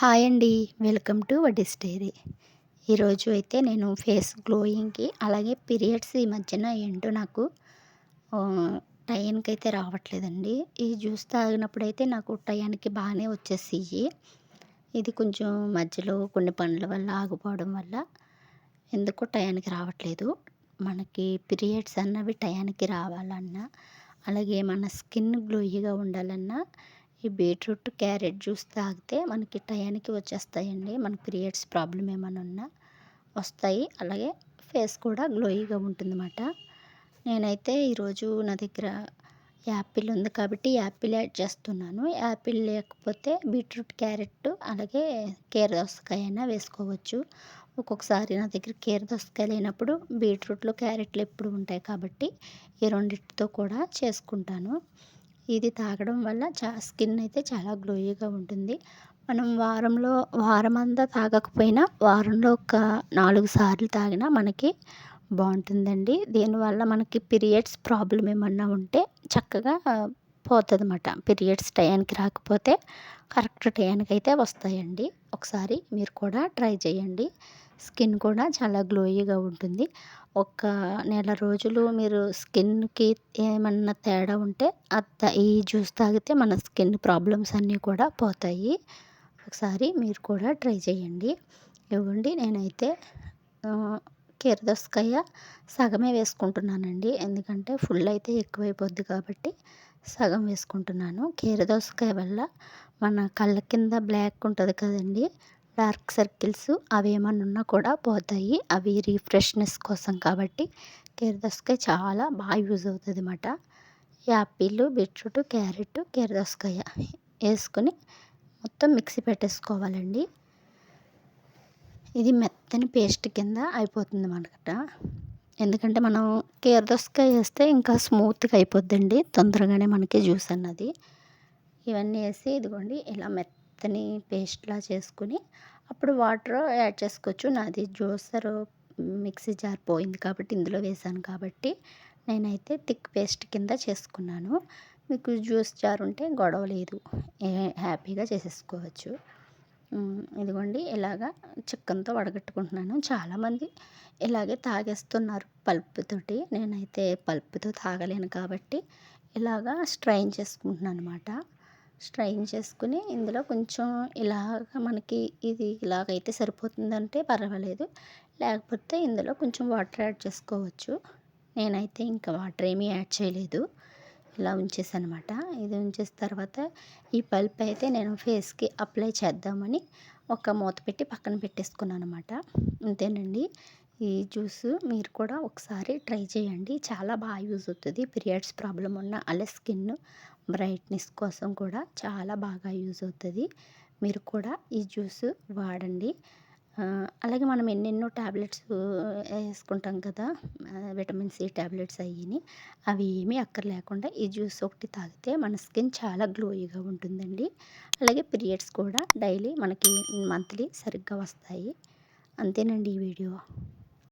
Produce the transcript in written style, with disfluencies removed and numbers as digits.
Hi అండి. Welcome to Vaddi's diary. ఈరోజు అయితే నేను ఫేస్ గ్లోయింగ్‌కి అలాగే పీరియడ్స్ ఈ మధ్యన ఏంటో నాకు టైంకైతే రావట్లేదండి. ఈ జ్యూస్ తాగినప్పుడైతే నాకు టయానికి బాగానే వచ్చేసియ్యి. ఇది కొంచెం మధ్యలో కొన్ని పనుల వల్ల ఆగిపోవడం వల్ల ఎందుకో టయానికి రావట్లేదు. మనకి పీరియడ్స్ అన్నవి టయానికి రావాలన్నా, అలాగే మన స్కిన్ గ్లోయిగా ఉండాలన్నా ఈ బీట్రూట్, క్యారెట్ జ్యూస్ తాగితే మనకి టయానికి వచ్చేస్తాయండి. మన పీరియడ్స్ ప్రాబ్లమ్ ఏమైనా ఉన్నా వస్తాయి. అలాగే ఫేస్ కూడా గ్లోయిగా ఉంటుందన్నమాట. నేనైతే ఈరోజు నా దగ్గర యాపిల్ ఉంది కాబట్టి యాపిల్ యాడ్ చేస్తున్నాను. యాపిల్ లేకపోతే బీట్రూట్, క్యారెట్ అలాగే కీర దోసకాయ అయినా వేసుకోవచ్చు. ఒక్కొక్కసారి నా దగ్గర కీర దోసకాయ లేనప్పుడు బీట్రూట్లు, క్యారెట్లు ఎప్పుడు ఉంటాయి కాబట్టి ఈ రెండిటితో కూడా చేసుకుంటాను. ఇది తాగడం వల్ల స్కిన్ అయితే చాలా గ్లోయిగా ఉంటుంది. మనం వారమంతా తాగకపోయినా వారంలో ఒక 4 సార్లు తాగినా మనకి బావుంటుందండి. దీనివల్ల మనకి పీరియడ్స్ ప్రాబ్లమ్ ఏమన్నా ఉంటే చక్కగా పోతదన్నమాట. పీరియడ్స్ టయానికి రాకపోతే కరెక్ట్ టయానికైతే వస్తాయండి. ఒకసారి మీరు కూడా ట్రై చేయండి. స్కిన్ కూడా చాలా గ్లోయిగా ఉంటుంది. ఒక నెల రోజులు మీరు స్కిన్‌కి ఏమన్నా తేడా ఉంటే ఈ జ్యూస్ తాగితే మన స్కిన్ ప్రాబ్లమ్స్ అన్నీ కూడా పోతాయి. ఒకసారి మీరు కూడా ట్రై చేయండి. ఇవ్వండి నేనైతే కీర దోసకాయ సగమే వేసుకుంటున్నానండి. ఎందుకంటే ఫుల్ అయితే ఎక్కువైపోద్ది కాబట్టి సగం వేసుకుంటున్నాను. కీర దోసకాయ వల్ల మన కళ్ళ కింద బ్లాక్ ఉంటది కదండీ! డార్క్ సర్కిల్స్ అవేమన్నా ఉన్నా కూడా పోతాయి. అవి రిఫ్రెష్‌నెస్ కోసం కాబట్టి కీర దోసకాయ చాలా బాగా యూజ్ అవుతదన్నమాట. యాపిల్, బీట్రూట్, క్యారెట్, కీర దోసకాయ ఏసుకొని మొత్తం మిక్సీ పెట్టేసుకోవాలండి. ఇది మెత్తని పేస్ట్ కింద అయిపోతుందన్నమాట. ఎందుకంటే మనం కీర దోసకాయ ఏస్తే ఇంకా స్మూత్‌గా అయిపోద్దండి. తొందరగానే మనకి జ్యూస్ అన్నది. ఇవన్నీ ఏసి ఇదిగోండి ఇలా మెత్తని పేస్ట్‌లా చేసుకొని అప్పుడు వాటర్ యాడ్ చేసుకోవచ్చు. నాది జ్యూసరు మిక్సీ జార్ పోయింది కాబట్టి ఇందులో వేశాను కాబట్టి నేనైతే థిక్ పేస్ట్ కింద చేసుకున్నాను. మీకు జ్యూస్ జార్ ఉంటే గొడవ లేదు. హ్యాపీగా చేసేసుకోవచ్చు. ఇదిగోండి ఇలాగా చిక్కనతో వడగట్టుకుంటున్నాను. చాలామంది ఇలాగే తాగేస్తున్నారు పల్ప్‌తోటి. నేనైతే పల్ప్‌తో తాగలేను కాబట్టి ఇలాగా స్ట్రైన్ చేసుకుంటున్నానన్నమాట. స్ట్రైన్ చేసుకొని ఇందులో కొంచెం ఇలాగ మనకి ఇది ఇలాగైతే సరిపోతుందంటే పర్వాలేదు. లేకపోతే ఇందులో కొంచెం వాటర్ యాడ్ చేసుకోవచ్చు. నేనైతే ఇంకా వాటర్ ఏమీ యాడ్ చేయలేదు. ఇలా ఉంచేసానమాట. ఇది ఉంచేసిన తర్వాత ఈ పల్ప్ అయితే నేను ఫేస్‌కి అప్లై చేద్దామని ఒక మూత పెట్టి పక్కన పెట్టేసుకున్నానమాట. అంతేనండి. ఈ జ్యూస్ మీరు కూడా ఒకసారి ట్రై చేయండి. చాలా బాగా యూజ్ అవుతది. పీరియడ్స్ ప్రాబ్లమ్ ఉన్న అలా స్కిన్ బ్రైట్‌నెస్ కోసం కూడా చాలా బాగా యూజ్ అవుతది. మీరు కూడా ఈ జ్యూస్ వాడండి. అలాగే మనం ఎన్నెన్నో టాబ్లెట్స్ ఏసుకుంటాం కదా! విటమిన్ సి టాబ్లెట్స్ అయ్యిని. అవి ఏమీ అక్కర్లేకుండా ఈ జ్యూస్ ఒకటి తాగితే మన స్కిన్ చాలా గ్లోయిగా ఉంటుందండి. అలాగే పీరియడ్స్ కూడా డైలీ మనకి మంత్లీ సరిగ్గా వస్తాయి. అంతేనండి ఈ వీడియో.